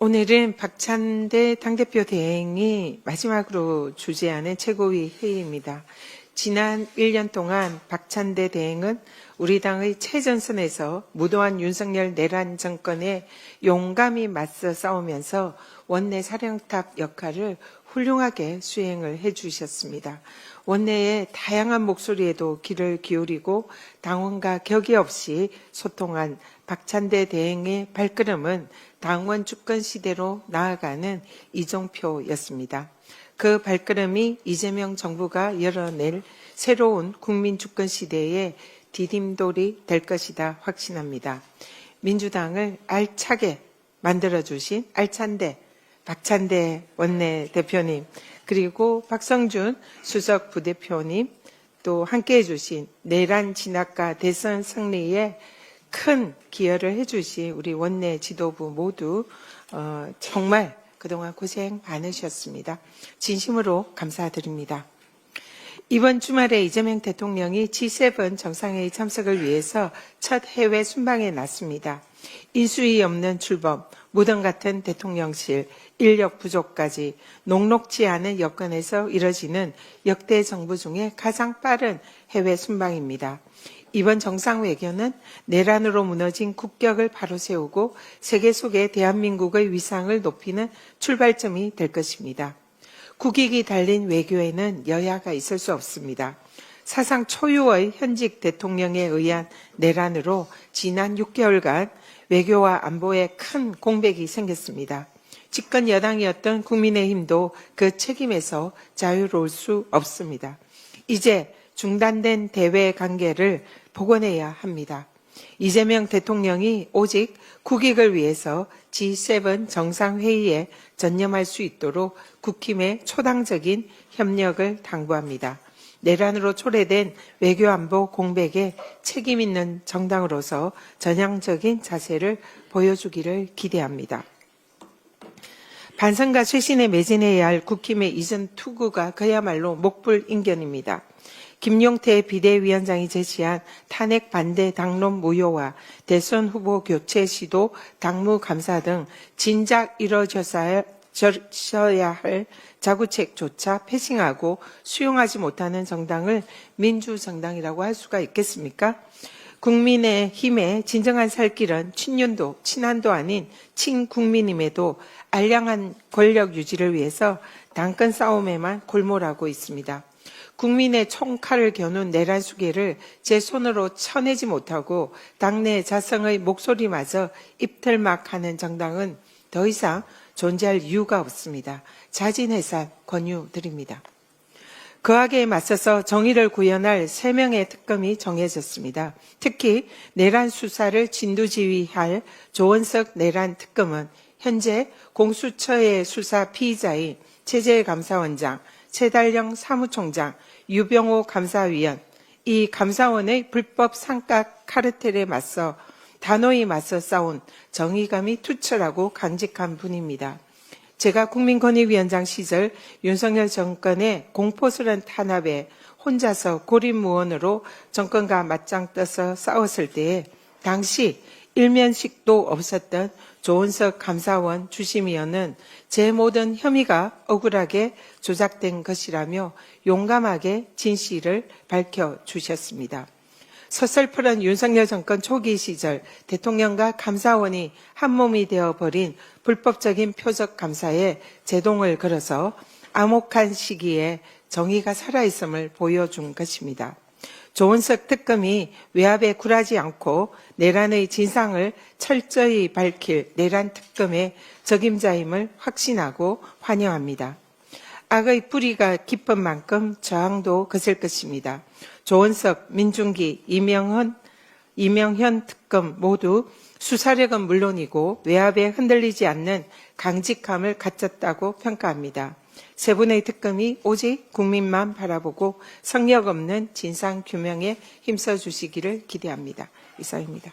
오늘은 박찬대 당대표 대행이 마지막으로 주재하는 최고위 회의입니다. 지난 1년 동안 박찬대 대행은 우리 당의 최전선에서 무도한 윤석열 내란 정권에 용감히 맞서 싸우면서 원내 사령탑 역할을 훌륭하게 수행을 해주셨습니다. 원내의 다양한 목소리에도 귀를 기울이고 당원과 격의 없이 소통한 박찬대 대행의 발걸음은 당원 주권 시대로 나아가는 이정표였습니다. 그 발걸음이 이재명 정부가 열어낼 새로운 국민 주권 시대의 디딤돌이 될 것이다 확신합니다. 민주당을 알차게 만들어주신 알찬대 박찬대 원내대표님, 그리고 박성준 수석 부대표님, 또 함께해 주신 내란 진압과 대선 승리에 큰 기여를 해주신 우리 원내 지도부 모두 정말 그동안 고생 많으셨습니다. 진심으로 감사드립니다. 이번 주말에 이재명 대통령이 G7 정상회의 참석을 위해서 첫 해외 순방에 났습니다. 인수위 없는 출범, 무덤 같은 대통령실, 인력 부족까지 녹록지 않은 여건에서 이뤄지는 역대 정부 중에 가장 빠른 해외 순방입니다. 이번 정상외교는 내란으로 무너진 국격을 바로 세우고 세계 속에 대한민국의 위상을 높이는 출발점이 될 것입니다. 국익이 달린 외교에는 여야가 있을 수 없습니다. 사상 초유의 현직 대통령에 의한 내란으로 지난 6개월간 외교와 안보에 큰 공백이 생겼습니다. 집권 여당이었던 국민의힘도 그 책임에서 자유로울 수 없습니다. 이제 중단된 대외 관계를 복원해야 합니다. 이재명 대통령이 오직 국익을 위해서 G7 정상회의에 전념할 수 있도록 국힘의 초당적인 협력을 당부합니다. 내란으로 초래된 외교안보 공백에 책임 있는 정당으로서 전향적인 자세를 보여주기를 기대합니다. 반성과 쇄신에 매진해야 할 국힘의 이전 투구가 그야말로 목불인견입니다. 김용태 비대위원장이 제시한 탄핵 반대 당론 무효와 대선 후보 교체 시도 당무 감사 등 진작 이뤄져야 할 자구책조차 패싱하고 수용하지 못하는 정당을 민주정당이라고 할 수가 있겠습니까? 국민의힘의 진정한 살 길은 친한도 아닌 친국민임에도 알량한 권력 유지를 위해서 당권 싸움에만 골몰하고 있습니다. 국민의 총칼을 겨눈 내란 수계를 제 손으로 쳐내지 못하고 당내 자성의 목소리마저 입틀막하는 정당은 더 이상 존재할 이유가 없습니다. 자진해산 권유드립니다. 거하게 맞서서 정의를 구현할 3명의 특검이 정해졌습니다. 특히 내란 수사를 진두지휘할 조원석 내란 특검은 현재 공수처의 수사 피의자인 최재해 감사원장, 최달령 사무총장, 유병호 감사위원, 이 감사원의 불법 상가 카르텔에 맞서 단호히 맞서 싸운 정의감이 투철하고 강직한 분입니다. 제가 국민권익위원장 시절 윤석열 정권의 공포스런 탄압에 혼자서 고립무원으로 정권과 맞짱 떠서 싸웠을 때에 당시 일면식도 없었던 조은석 감사원 주심위원은 제 모든 혐의가 억울하게 조작된 것이라며 용감하게 진실을 밝혀주셨습니다. 서슬프런 윤석열 정권 초기 시절 대통령과 감사원이 한몸이 되어버린 불법적인 표적 감사에 제동을 걸어서 암혹한 시기에 정의가 살아있음을 보여준 것입니다. 조은석 특검이 외압에 굴하지 않고 내란의 진상을 철저히 밝힐 내란 특검의 적임자임을 확신하고 환영합니다. 악의 뿌리가 깊은 만큼 저항도 거셀 것입니다. 조은석, 민중기, 이명현 특검 모두 수사력은 물론이고 외압에 흔들리지 않는 강직함을 갖췄다고 평가합니다. 세 분의 특검이 오직 국민만 바라보고 성역 없는 진상규명에 힘써주시기를 기대합니다. 이상입니다.